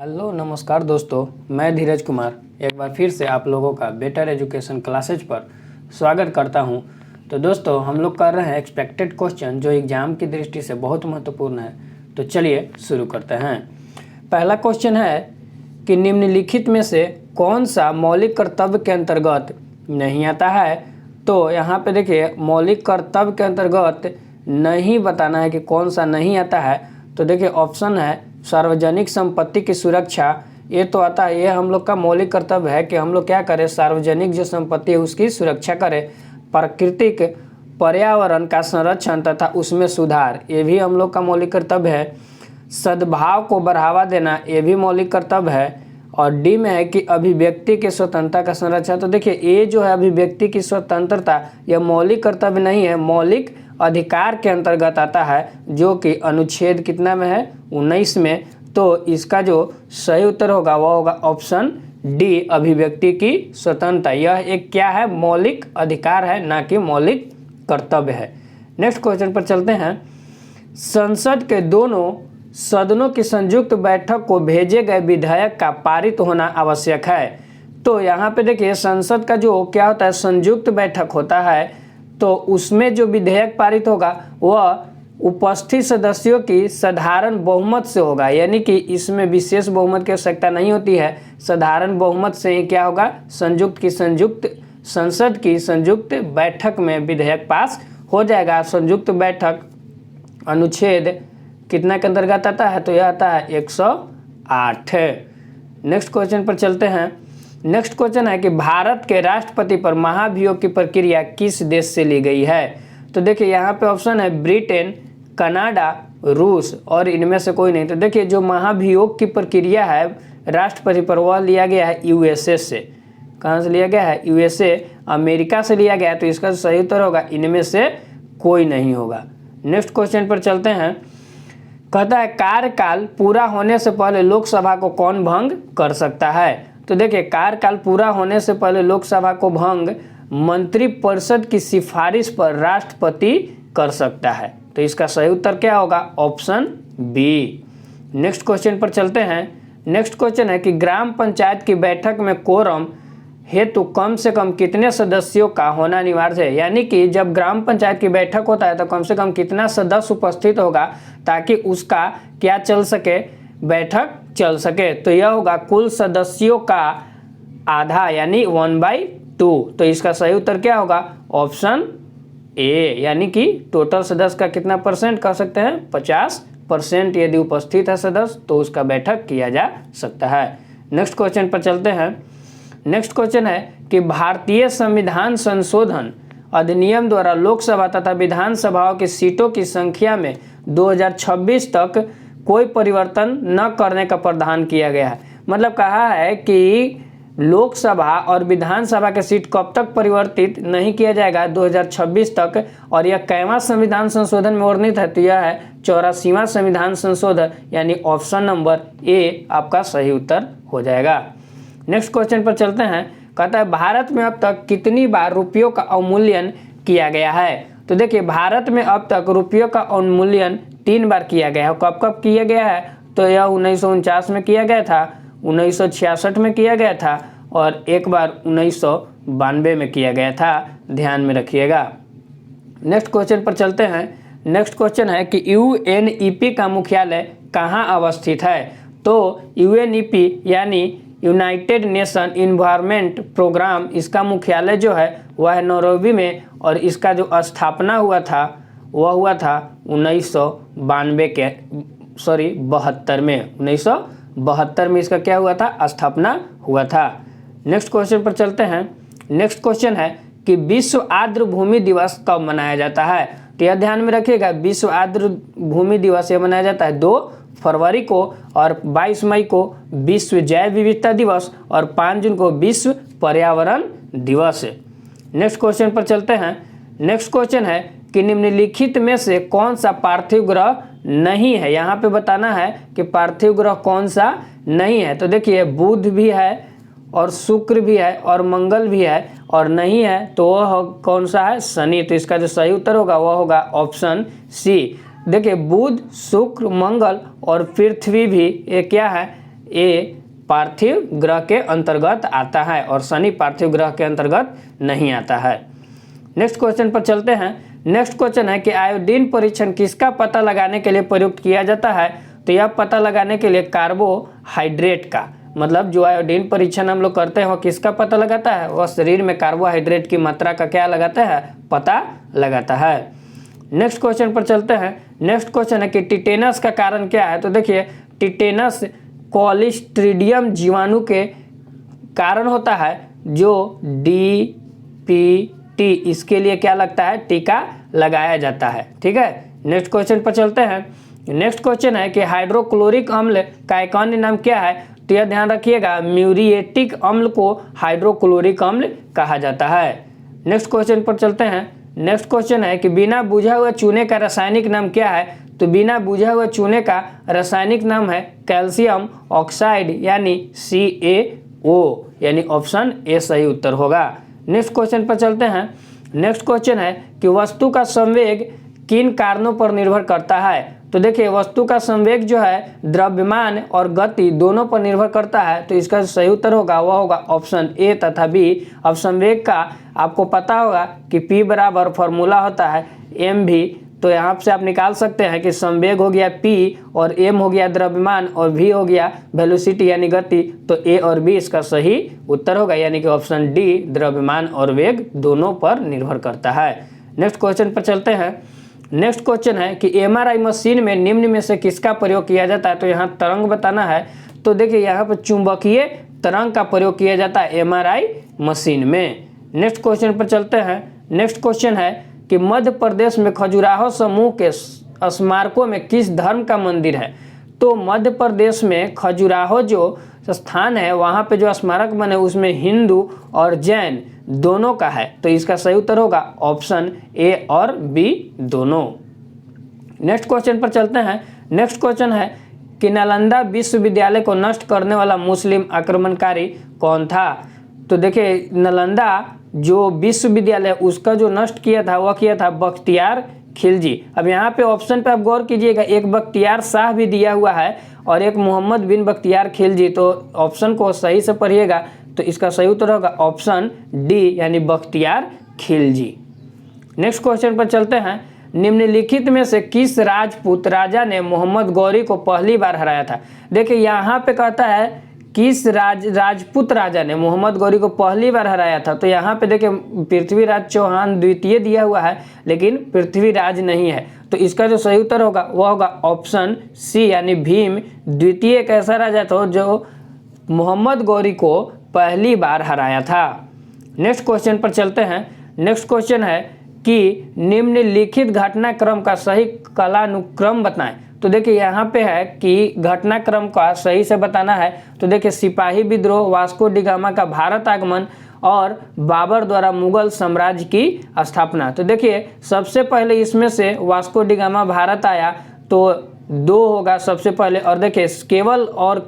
Hello नमस्कार दोस्तों, मैं धीरज कुमार एक बार फिर से आप लोगों का बेटर एजुकेशन क्लासेज पर स्वागत करता हूं। तो दोस्तों हम लोग कर रहे हैं एक्सपेक्टेड क्वेश्चन जो एग्जाम की दृष्टि से बहुत महत्वपूर्ण है। तो चलिए शुरू करते हैं। पहला क्वेश्चन है कि निम्नलिखित में से कौन सा मौलिक कर्तव्य के अंतर्गत नहीं आता है। तो यहाँ पे देखिए मौलिक कर्तव्य के अंतर्गत नहीं बताना है कि कौन सा नहीं आता है। तो देखिए ऑप्शन है सार्वजनिक संपत्ति की सुरक्षा, ये तो आता है। ये हम लोग का मौलिक कर्तव्य है कि हम लोग क्या करें, सार्वजनिक जो संपत्ति है उसकी सुरक्षा करें। प्राकृतिक पर्यावरण का संरक्षण तथा उसमें सुधार, ये भी हम लोग का मौलिक कर्तव्य है। सद्भाव को बढ़ावा देना, ये भी मौलिक कर्तव्य है। और डी में है कि अभिव्यक्ति की स्वतंत्रता का संरक्षण। तो देखिए ये जो है अभिव्यक्ति की स्वतंत्रता, यह मौलिक कर्तव्य नहीं है, मौलिक अधिकार के अंतर्गत आता है, जो कि अनुच्छेद कितना में है, 19 में। तो इसका जो सही उत्तर होगा वह होगा ऑप्शन डी, अभिव्यक्ति की स्वतंत्रता। यह एक क्या है, मौलिक अधिकार है, ना कि मौलिक कर्तव्य है। नेक्स्ट क्वेश्चन पर चलते हैं। संसद के दोनों सदनों की संयुक्त बैठक को भेजे गए विधेयक का पारित होना आवश्यक है। तो यहाँ पे देखिए संसद का जो क्या होता है, संयुक्त बैठक होता है, तो उसमें जो विधेयक पारित होगा वह उपस्थित सदस्यों की साधारण बहुमत से होगा। यानी कि इसमें विशेष बहुमत की आवश्यकता नहीं होती है, साधारण बहुमत से ही क्या होगा, संसद की संयुक्त बैठक में विधेयक पास हो जाएगा। संयुक्त बैठक अनुच्छेद कितना के अंतर्गत आता है, तो यह आता है 108। नेक्स्ट क्वेश्चन पर चलते हैं। नेक्स्ट क्वेश्चन है कि भारत के राष्ट्रपति पर महाभियोग की प्रक्रिया किस देश से ली गई है। तो देखिए यहाँ पे ऑप्शन है ब्रिटेन, कनाडा, रूस और इनमें से कोई नहीं। तो देखिए जो महाभियोग की प्रक्रिया है राष्ट्रपति पर वह लिया गया है यूएसए से। कहाँ से लिया गया है, यूएसए, अमेरिका से लिया गया है। तो इसका सही उत्तर होगा इनमें से कोई नहीं होगा। नेक्स्ट क्वेश्चन पर चलते हैं। कहता है कार्यकाल पूरा होने से पहले लोकसभा को कौन भंग कर सकता है। तो देखिए कार्यकाल पूरा होने से पहले लोकसभा को भंग मंत्रिपरिषद की सिफारिश पर राष्ट्रपति कर सकता है। तो इसका सही उत्तर क्या होगा, ऑप्शन बी। नेक्स्ट क्वेश्चन पर चलते हैं। नेक्स्ट क्वेश्चन है कि ग्राम पंचायत की बैठक में कोरम हेतु कम से कम कितने सदस्यों का होना अनिवार्य है। यानी कि जब ग्राम पंचायत की बैठक होता है तो कम से कम कितना सदस्य उपस्थित होगा ताकि उसका क्या चल सके, बैठक चल सके। तो यह होगा कुल सदस्यों का आधा, यानी 1/2। तो इसका सही उत्तर क्या होगा, ऑप्शन ए, यानी कि टोटल सदस्य का कितना परसेंट कर सकते हैं, 50%। यदि उपस्थित है सदस्य तो उसका बैठक किया जा सकता है। नेक्स्ट क्वेश्चन पर चलते हैं। नेक्स्ट क्वेश्चन है कि भारतीय संविधान संशोधन अधिनियम द्वारा लोकसभा तथा विधानसभाओं की सीटों की संख्या में 2026 तक कोई परिवर्तन न करने का प्रावधान किया गया है। मतलब कहा है कि लोकसभा और विधानसभा के सीट कब तक परिवर्तित नहीं किया जाएगा, 2026 तक। और यह कैवां संविधान संशोधन में वर्णित है, तो यह है 84वां संविधान संशोधन, यानी ऑप्शन नंबर ए आपका सही उत्तर हो जाएगा। नेक्स्ट क्वेश्चन पर चलते हैं। कहता है भारत में अब तक कितनी बार रुपयों का अवमूल्यन किया गया है। तो देखिए भारत में अब तक रुपयों का अवमूल्यन 3 बार किया गया है। कब कब किया गया है, तो यह 1949 में किया गया था, 1966 में किया गया था और एक बार 1992 में किया गया था, ध्यान में रखिएगा। नेक्स्ट क्वेश्चन पर चलते हैं। नेक्स्ट क्वेश्चन है कि यूएनईपी का मुख्यालय कहाँ अवस्थित है। तो यूएनईपी यानी यूनाइटेड नेशन इन्वायरमेंट प्रोग्राम, इसका मुख्यालय जो है वह है नैरोबी में। और इसका जो स्थापना हुआ था वह हुआ था 1972 में 1972 में इसका क्या हुआ था, स्थापना हुआ था। नेक्स्ट क्वेश्चन पर चलते हैं। नेक्स्ट क्वेश्चन है कि विश्व आर्द्र भूमि दिवस कब मनाया जाता है। तो यह ध्यान में रखिएगा, विश्व आर्द्र भूमि दिवस यह मनाया जाता है 2 फरवरी को, और 22 मई को विश्व जैव विविधता दिवस और 5 जून को विश्व पर्यावरण दिवस। नेक्स्ट क्वेश्चन पर चलते हैं। नेक्स्ट क्वेश्चन है कि निम्नलिखित में से कौन सा पार्थिव ग्रह नहीं है। यहाँ पे बताना है कि पार्थिव ग्रह कौन सा नहीं है। तो देखिए बुध भी है और शुक्र भी है और मंगल भी है, और नहीं है तो वह कौन सा है, शनि। तो इसका जो सही उत्तर होगा वह होगा ऑप्शन सी। देखिए बुध, शुक्र, मंगल और पृथ्वी भी ये क्या है, ए पार्थिव ग्रह के अंतर्गत आता है और शनि पार्थिव ग्रह के अंतर्गत नहीं आता है। नेक्स्ट क्वेश्चन पर चलते हैं। नेक्स्ट क्वेश्चन है कि आयोडीन परीक्षण किसका पता लगाने के लिए प्रयुक्त किया जाता है? तो यह पता लगाने के लिए कार्बोहाइड्रेट का, मतलब जो आयोडीन परीक्षण हम लोग करते हैं वो किसका पता लगाता है? वह शरीर में कार्बोहाइड्रेट की मात्रा का क्या लगाता है? पता लगाता है। नेक्स्ट क्वेश्चन पर चलते हैं। नेक्स्ट क्वेश्चन है कि टिटेनस का कारण क्या है? तो देखिए टिटेनस क्लोस्ट्रीडियम जीवाणु के कारण होता है, जो DPT इसके लिए क्या लगता है? टीका लगाया जाता है। ठीक है, नेक्स्ट क्वेश्चन पर चलते हैं। नेक्स्ट क्वेश्चन है कि हाइड्रोक्लोरिक अम्ल का एक अन्य नाम क्या है? तो यह ध्यान रखिएगा, म्यूरिएटिक अम्ल को हाइड्रोक्लोरिक अम्ल कहा जाता है। नेक्स्ट क्वेश्चन पर चलते हैं। नेक्स्ट क्वेश्चन है कि बिना बुझा हुए चूने का रासायनिक नाम क्या है? तो बिना बुझा हुए चूने का रासायनिक नाम है कैल्शियम ऑक्साइड यानी CaO, यानी ऑप्शन ए सही उत्तर होगा। नेक्स्ट क्वेश्चन पर चलते हैं। नेक्स्ट क्वेश्चन है कि वस्तु का संवेग किन कारणों पर निर्भर करता है? तो देखिए वस्तु का संवेग जो है द्रव्यमान और गति दोनों पर निर्भर करता है, तो इसका सही उत्तर होगा वह होगा ऑप्शन ए तथा बी। अब संवेग का आपको पता होगा कि P बराबर फॉर्मूला होता है mv, तो यहाँ से आप निकाल सकते हैं कि संवेग हो गया P और m हो गया द्रव्यमान और v हो गया वेलोसिटी यानी गति, तो A और B इसका सही उत्तर होगा, यानी कि ऑप्शन डी द्रव्यमान और वेग दोनों पर निर्भर करता है। नेक्स्ट क्वेश्चन पर चलते हैं। नेक्स्ट क्वेश्चन है कि MRI मशीन में निम्न में से किसका प्रयोग किया जाता है? तो यहाँ तरंग बताना है, तो देखिए यहाँ पर चुंबकीय तरंग का प्रयोग किया जाता है MRI मशीन में। नेक्स्ट क्वेश्चन पर चलते हैं। नेक्स्ट क्वेश्चन है कि मध्य प्रदेश में खजुराहो समूह के स्मारकों में किस धर्म का मंदिर है? तो मध्य प्रदेश में खजुराहो जो स्थान है वहाँ पे जो स्मारक बने उसमें हिंदू और जैन दोनों का है, तो इसका सही उत्तर होगा ऑप्शन ए और बी दोनों। नेक्स्ट क्वेश्चन पर चलते हैं। नेक्स्ट क्वेश्चन है कि नालंदा विश्वविद्यालय को नष्ट करने वाला मुस्लिम आक्रमणकारी कौन था? तो देखिए नालंदा जो विश्वविद्यालय उसका जो नष्ट किया था वह किया था बख्तियार खिलजी। अब यहाँ पे ऑप्शन पे आप गौर कीजिएगा, एक बख्तियार शाह भी दिया हुआ है और एक मोहम्मद बिन बख्तियार खिलजी, तो ऑप्शन को सही से पढ़िएगा, तो इसका सही उत्तर होगा ऑप्शन डी यानी बख्तियार खिलजी। नेक्स्ट क्वेश्चन पर चलते हैं। निम्नलिखित में से किस राजपूत राजा ने मोहम्मद गौरी को पहली बार हराया था? देखिए यहाँ पे कहता है किस राजपूत राजा ने मोहम्मद गौरी को पहली बार हराया था, तो यहाँ पे देखिए पृथ्वीराज चौहान द्वितीय दिया हुआ है लेकिन पृथ्वीराज नहीं है, तो इसका जो सही उत्तर होगा वह होगा ऑप्शन सी यानी भीम द्वितीय एक ऐसा राजा था जो मोहम्मद गौरी को पहली बार हराया था। नेक्स्ट क्वेश्चन पर चलते हैं। नेक्स्ट क्वेश्चन है कि निम्नलिखित घटनाक्रम का सही कालानुक्रम बताएं। तो देखिए यहाँ पे है कि घटनाक्रम का सही से बताना है, तो देखिए सिपाही विद्रोह, वास्को डी गामा का भारत आगमन और बाबर द्वारा मुगल साम्राज्य की स्थापना। तो देखिए सबसे पहले इसमें से वास्को डी गामा भारत आया तो दो होगा सबसे पहले, और देखिए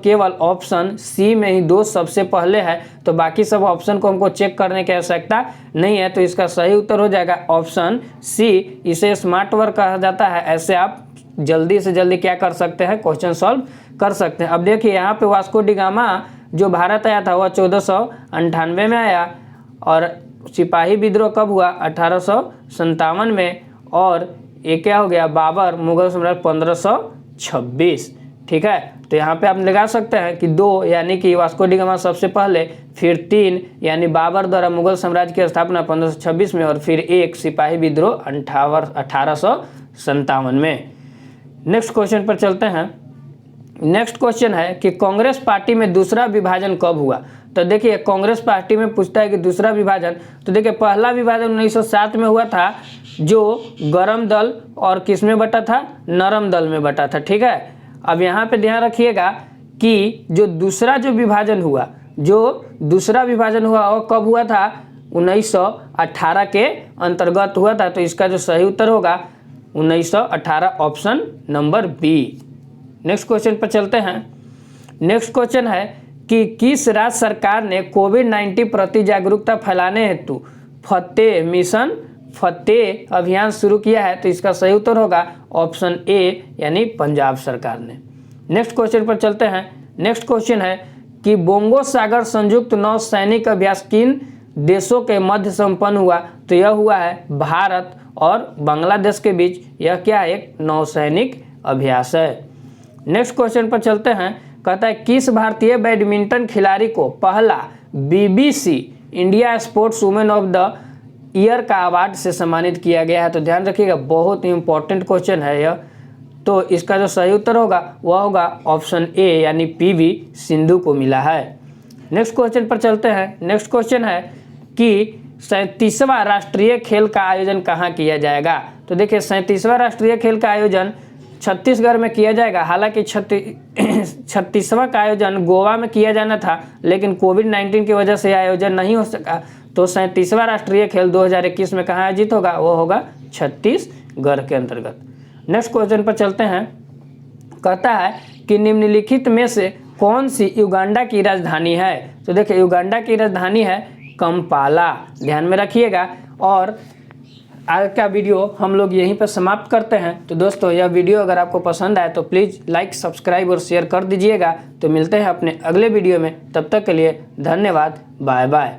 केवल ऑप्शन सी में ही दो सबसे पहले है, तो बाकी सब ऑप्शन को हमको चेक करने की आवश्यकता नहीं है, तो इसका सही उत्तर हो जाएगा ऑप्शन सी। इसे स्मार्ट वर्क कहा जाता है, ऐसे आप जल्दी से जल्दी क्या कर सकते हैं, क्वेश्चन सॉल्व कर सकते हैं। अब देखिए यहाँ पे वास्को डी गामा जो भारत आया था वह 1498 में आया, और सिपाही विद्रोह कब हुआ 1857 में, और ये क्या हो गया बाबर मुगल सम्राट 1526। ठीक है, तो यहाँ पे आप लगा सकते हैं कि 2 यानी कि वास्को डी गामा सबसे पहले, फिर 3 यानी बाबर द्वारा मुगल साम्राज्य की स्थापना 1526 में, और फिर 1 सिपाही विद्रोह 1857 में। नेक्स्ट क्वेश्चन पर चलते हैं। नेक्स्ट क्वेश्चन है कि कांग्रेस पार्टी में दूसरा विभाजन कब हुआ? तो देखिए कांग्रेस पार्टी में पूछता है कि दूसरा विभाजन, तो देखिए पहला विभाजन 1907 में हुआ था जो गरम दल और किस में बटा था, नरम दल में बटा था। ठीक है, अब यहाँ पे ध्यान रखिएगा कि जो दूसरा विभाजन हुआ वो कब हुआ था, 1918 के अंतर्गत हुआ था, तो इसका जो सही उत्तर होगा 1918 option number B. Next question पर चलते हैं। नेक्स्ट क्वेश्चन है कि किस राज्य सरकार ने कोविड-19 प्रति जागरूकता फैलाने हेतु फतेह अभियान शुरू किया है? तो इसका सही उत्तर होगा ऑप्शन ए यानी पंजाब सरकार ने। नेक्स्ट क्वेश्चन पर चलते हैं। नेक्स्ट क्वेश्चन है कि बोंगो सागर संयुक्त नौसैनिक अभ्यास किन देशों के मध्य संपन्न हुआ? तो यह हुआ है भारत और बांग्लादेश के बीच। यह क्या है? एक नौसैनिक अभ्यास है। नेक्स्ट क्वेश्चन पर चलते हैं। कहता है किस भारतीय बैडमिंटन खिलाड़ी को पहला BBC India sports women of the year का अवार्ड से सम्मानित किया गया है? तो ध्यान रखिएगा, बहुत ही इंपॉर्टेंट क्वेश्चन है यह। तो इसका जो सही उत्तर होगा वह होगा ऑप्शन ए यानी PV सिंधु को मिला है। नेक्स्ट क्वेश्चन पर चलते हैं। नेक्स्ट क्वेश्चन है कि 37वां राष्ट्रीय खेल का आयोजन कहाँ किया जाएगा? तो देखिए 37वां राष्ट्रीय खेल का आयोजन छत्तीसगढ़ में किया जाएगा। हालांकि 36वां का आयोजन गोवा में किया जाना था, लेकिन कोविड-19 की वजह से आयोजन नहीं हो सका। तो 37वां राष्ट्रीय खेल 2021 में कहाँ आयोजित होगा? वो होगा छत्तीसगढ़ के अंतर्गत। नेक्स्ट क्वेश्चन पर चलते हैं। कहता है कि निम्नलिखित में से कौन सी युगांडा की राजधानी है? तो देखिए युगांडा की राजधानी है कंपाला। ध्यान में रखिएगा। और आज का वीडियो हम लोग यहीं पर समाप्त करते हैं। तो दोस्तों यह वीडियो अगर आपको पसंद आए तो प्लीज़ लाइक, सब्सक्राइब और शेयर कर दीजिएगा। तो मिलते हैं अपने अगले वीडियो में, तब तक के लिए धन्यवाद, बाय बाय।